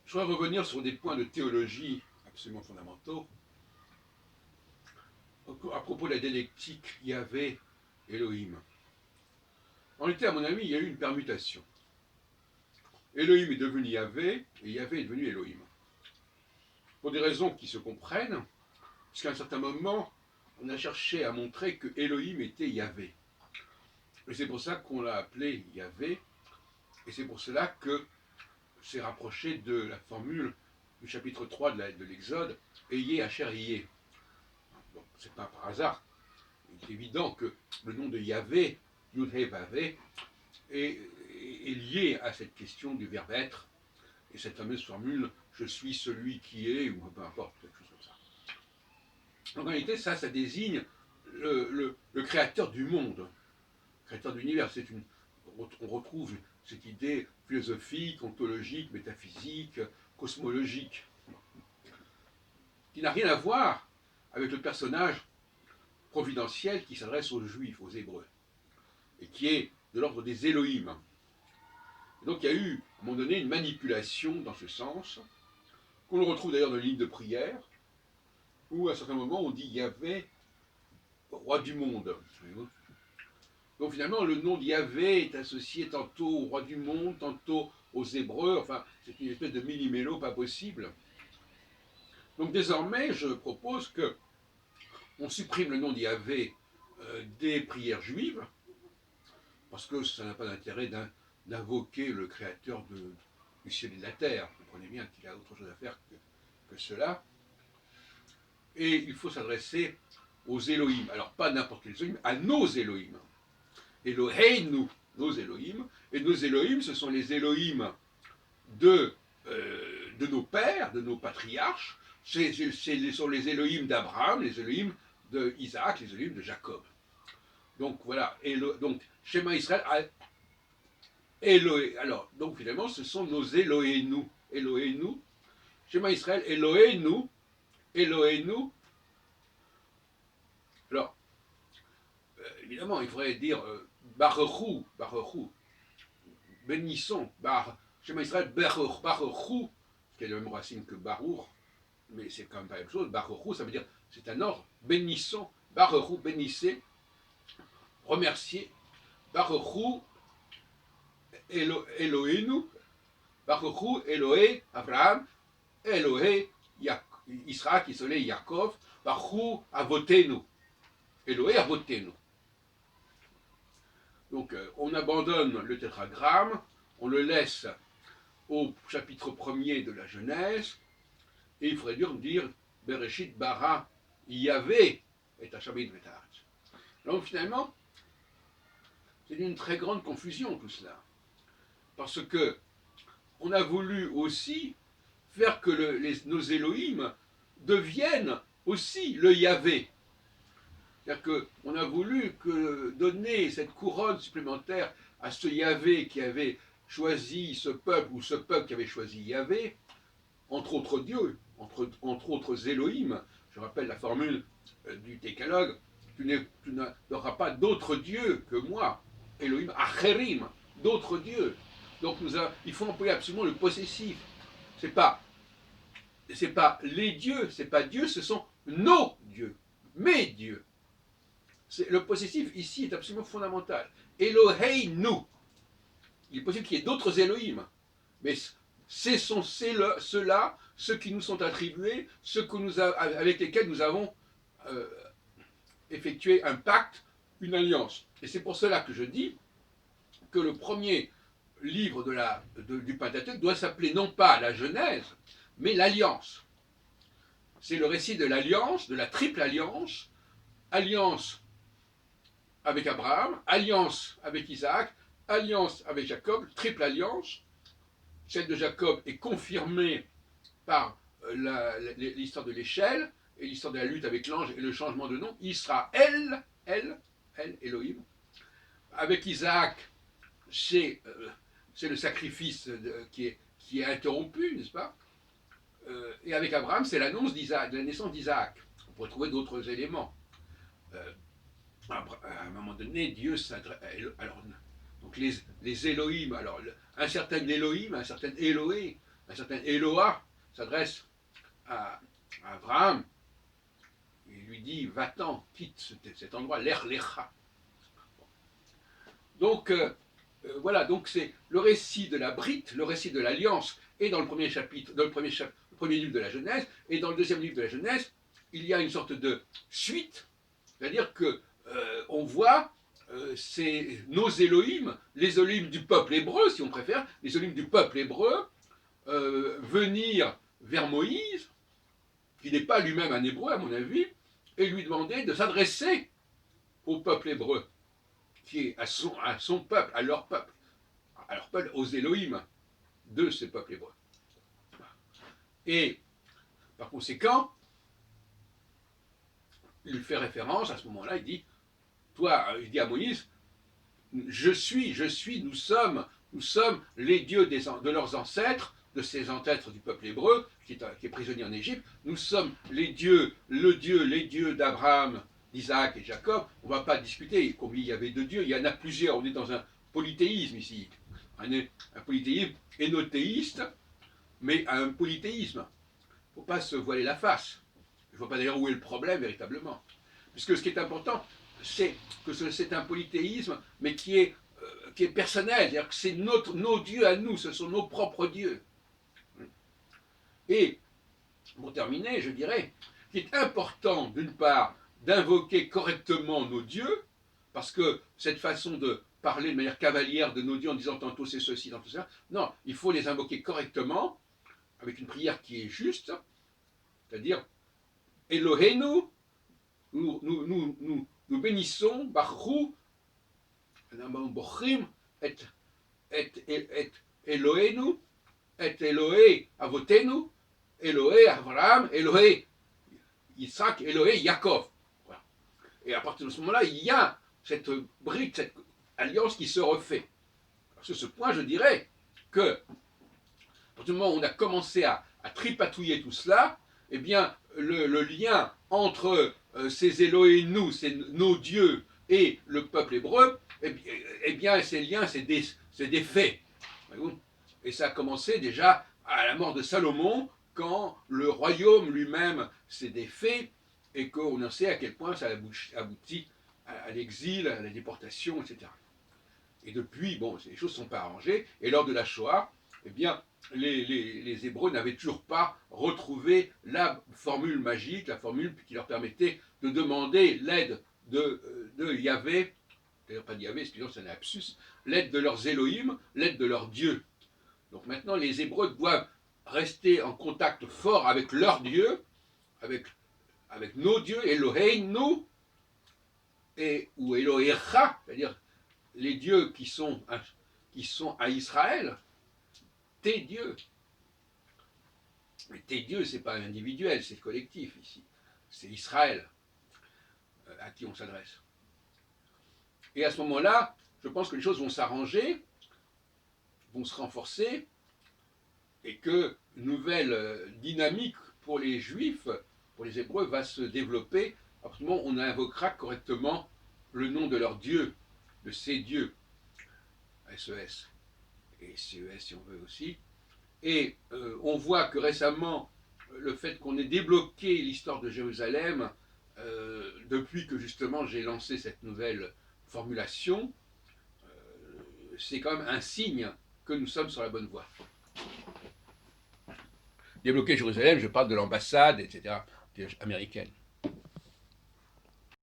Je voudrais revenir sur des points de théologie absolument fondamentaux à propos de la dialectique Yahvé Elohim. En réalité, à mon avis, il y a eu une permutation. Elohim est devenu Yahvé et Yahvé est devenu Elohim. Pour des raisons qui se comprennent, puisqu'à un certain moment, on a cherché à montrer que Elohim était Yahvé. Et c'est pour ça qu'on l'a appelé Yahvé, et c'est pour cela que c'est rapproché de la formule du chapitre 3 de l'Exode, Eyé Asher Eyé. Bon, c'est pas par hasard. Il est évident que le nom de Yahvé, Yud-He Vavé, est lié à cette question du verbe être, et cette fameuse formule je suis celui qui est, ou peu importe, quelque chose comme ça. Donc en réalité, ça désigne le créateur du monde, le créateur de l'univers. On retrouve cette idée philosophique, ontologique, métaphysique, cosmologique, qui n'a rien à voir avec le personnage providentiel qui s'adresse aux Juifs, aux Hébreux, et qui est de l'ordre des Élohim. Et donc il y a eu, à un moment donné, une manipulation dans ce sens, qu'on le retrouve d'ailleurs dans les livres de prière, où à un certain moment on dit Yahvé, roi du monde. Donc finalement, le nom d'Yahvé est associé tantôt au roi du monde, tantôt aux Hébreux, enfin, c'est une espèce de mini-mélo pas possible. Donc désormais, je propose que on supprime le nom d'Yahvé des prières juives, parce que ça n'a pas d'intérêt d'invoquer le créateur du ciel et de la terre. Vous comprenez bien qu'il a autre chose à faire que cela. Et il faut s'adresser aux Elohim. Alors pas n'importe quels Elohim, à nos Elohim. Eloheinu, nos Elohim. Et nos Elohim, ce sont les Elohim de nos pères, de nos patriarches. Ce sont les Elohim d'Abraham, les Elohim d'Isaac, les Elohim de Jacob. Donc voilà, donc Shema Israël, alors, donc finalement, ce sont nos Elohénu. Elohénu, Shema Israël, Elohénu, Elohénu. Alors, évidemment, il faudrait dire Baruchou, Baruchou, bénissons, Shema Israël, Baruchou, qui est la même racine que Baruch, mais c'est quand même pas la même chose. Baruchou, ça veut dire, c'est un ordre, bénissons, Baruchou, bénissez, remerciez, Baruchou, Elohénu, Baruchou, Elohé, Abraham, Elohé, Israël, Isolé, Yaakov, Baruchou, Avotenu. Elohé, Avotenu. Donc, on abandonne le tétragramme, on le laisse au chapitre 1er de la Genèse, et il faudrait dire Bereshit bara Yahvé et Hashamid Vetat. Donc finalement, c'est une très grande confusion tout cela. Parce que on a voulu aussi faire que nos Elohim deviennent aussi le Yahvé. C'est-à-dire qu'on a voulu donner cette couronne supplémentaire à ce Yahvé qui avait choisi ce peuple, ou ce peuple qui avait choisi Yahvé, entre autres dieux, entre autres Elohim. Je rappelle la formule du décalogue, tu n'auras pas d'autres dieux que moi, Elohim, Acherim, d'autres dieux. Donc il faut employer absolument le possessif. C'est pas les dieux, c'est pas Dieu, ce sont nos dieux, mes dieux. Le possessif ici est absolument fondamental. Eloheinu. Il est possible qu'il y ait d'autres Elohim, mais sont ceux-là, ceux qui nous sont attribués, avec lesquels nous avons effectué un pacte, une alliance. Et c'est pour cela que je dis que le premier livre du Pentateuque doit s'appeler non pas la Genèse, mais l'Alliance. C'est le récit de l'alliance, de la triple alliance, alliance avec Abraham, alliance avec Isaac, alliance avec Jacob, triple alliance. Celle de Jacob est confirmée par l'histoire de l'échelle et l'histoire de la lutte avec l'ange et le changement de nom. Israël, Elohim. Avec Isaac, c'est le sacrifice qui est interrompu, n'est-ce pas? Et avec Abraham, c'est l'annonce d'Isaac, de la naissance d'Isaac. On pourrait trouver d'autres éléments. À un moment donné, Dieu s'adresse. Alors, donc les Elohim, alors un certain Elohim, un certain Elohé, un certain Eloah s'adresse à Abraham, il lui dit, va-t'en, quitte cet endroit, l'Er Lecha. Donc, voilà, donc c'est le récit de la Brite, le récit de l'Alliance, et dans le premier chapitre, dans le premier livre de la Genèse, et dans le deuxième livre de la Genèse, il y a une sorte de suite, c'est-à-dire que on voit nos Elohim, les Elohim du peuple hébreu, si on préfère, les Elohim du peuple hébreu, venir vers Moïse, qui n'est pas lui-même un hébreu à mon avis, et lui demander de s'adresser au peuple hébreu, qui est à son peuple, à leur peuple, aux Elohim de ces peuples hébreux. Et par conséquent, il fait référence à ce moment-là, il dit, toi, il dit à Moïse, je suis, nous sommes les dieux de leurs ancêtres, de ces ancêtres du peuple hébreu, qui est prisonnier en Égypte, nous sommes les dieux d'Abraham, d'Isaac et de Jacob. On ne va pas discuter combien il y avait de dieux, il y en a plusieurs, on est dans un polythéisme ici, un polythéisme énothéiste, mais un polythéisme. Il ne faut pas se voiler la face. Je ne vois pas d'ailleurs où est le problème véritablement. Puisque ce qui est important, c'est que c'est un polythéisme, mais qui est personnel, c'est-à-dire que c'est nos dieux à nous, ce sont nos propres dieux. Et, pour terminer, je dirais qu'il est important, d'une part, d'invoquer correctement nos dieux, parce que cette façon de parler de manière cavalière de nos dieux en disant tantôt c'est ceci, tantôt ça, non, il faut les invoquer correctement, avec une prière qui est juste, c'est-à-dire Eloheinu, nous bénissons, Baruch Bochrim, et Eloheinu, et Elohé Avotenu, Elohé Abraham, Elohé Isaac, Elohé Yaakov. Voilà. Et à partir de ce moment-là, il y a cette brique, cette alliance qui se refait. Parce que ce point, je dirais que, à partir du moment où on a commencé à tripatouiller tout cela, eh bien, le lien entre ces Elohim, nos dieux, et le peuple hébreu, eh bien ces liens, c'est des faits. Et ça a commencé déjà à la mort de Salomon, quand le royaume lui-même s'est défait, et qu'on en sait à quel point ça aboutit à l'exil, à la déportation, etc. Et depuis, bon, les choses ne sont pas arrangées, et lors de la Shoah, eh bien, les Hébreux n'avaient toujours pas retrouvé la formule magique, la formule qui leur permettait de demander l'aide de Yahvé, d'ailleurs pas de Yahvé, excusez-moi, c'est un lapsus, l'aide de leurs Elohim, l'aide de leurs dieux. Donc maintenant, les Hébreux doivent rester en contact fort avec leurs dieux, avec nos dieux, Eloheinu, ou Elohecha, c'est-à-dire les dieux qui sont à Israël, tes dieux. Mais tes dieux, ce n'est pas individuel, c'est collectif ici. C'est Israël à qui on s'adresse. Et à ce moment-là, je pense que les choses vont s'arranger, vont se renforcer, et que une nouvelle dynamique pour les Juifs, pour les Hébreux, va se développer. À partir du moment où on invoquera correctement le nom de leur Dieu, de ces dieux, SES, et CES si on veut aussi. Et on voit que récemment, le fait qu'on ait débloqué l'histoire de Jérusalem, depuis que justement j'ai lancé cette nouvelle formulation, c'est quand même un signe que nous sommes sur la bonne voie. Débloquer Jérusalem, je parle de l'ambassade, etc., américaine.